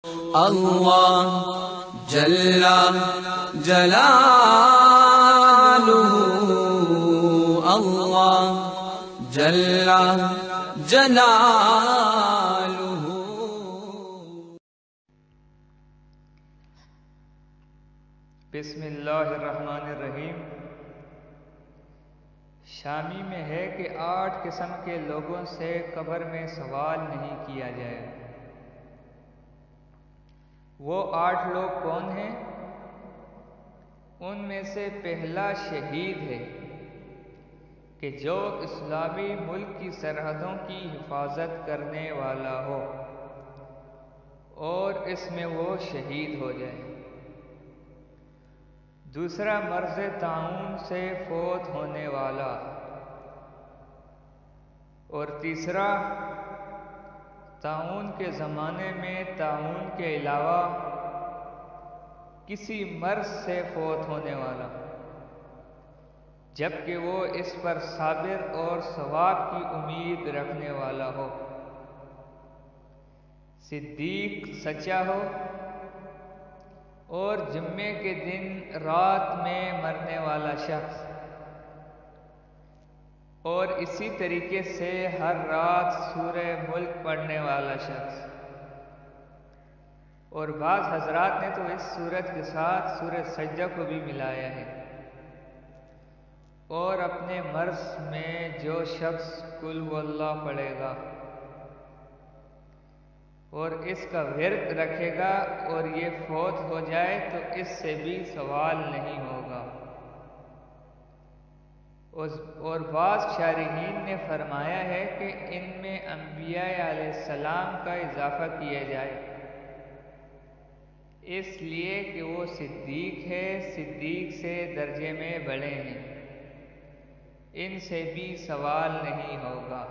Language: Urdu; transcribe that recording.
اللہ جل جلالہ، اللہ جل جلالہ۔ بسم اللہ الرحمن الرحیم۔ شامی میں ہے کہ 8 قسم کے لوگوں سے قبر میں سوال نہیں کیا جائے۔ وہ 8 لوگ کون ہیں؟ ان میں سے پہلا شہید ہے کہ جو اسلامی ملک کی سرحدوں کی حفاظت کرنے والا ہو اور اس میں وہ شہید ہو جائے۔ دوسرا مرض طاعون سے فوت ہونے والا، اور تیسرا طاعون کے زمانے میں طاعون کے علاوہ کسی مرض سے فوت ہونے والا، جبکہ وہ اس پر صابر اور ثواب کی امید رکھنے والا ہو۔ صدیق سچا ہو، اور جمعے کے دن رات میں مرنے والا شخص، اور اسی طریقے سے ہر رات سورہ ملک پڑھنے والا شخص۔ اور بعض حضرات نے تو اس سورت کے ساتھ سورہ سجدہ کو بھی ملایا ہے۔ اور اپنے مرض میں جو شخص قل هو اللہ پڑھے گا اور اس کا ورد رکھے گا اور یہ فوت ہو جائے تو اس سے بھی سوال نہیں ہوگا۔ اور بعض شارحین نے فرمایا ہے کہ ان میں انبیاء علیہ السلام کا اضافہ کیا جائے، اس لیے کہ وہ صدیق ہے، صدیق سے درجے میں بڑے ہیں، ان سے بھی سوال نہیں ہوگا۔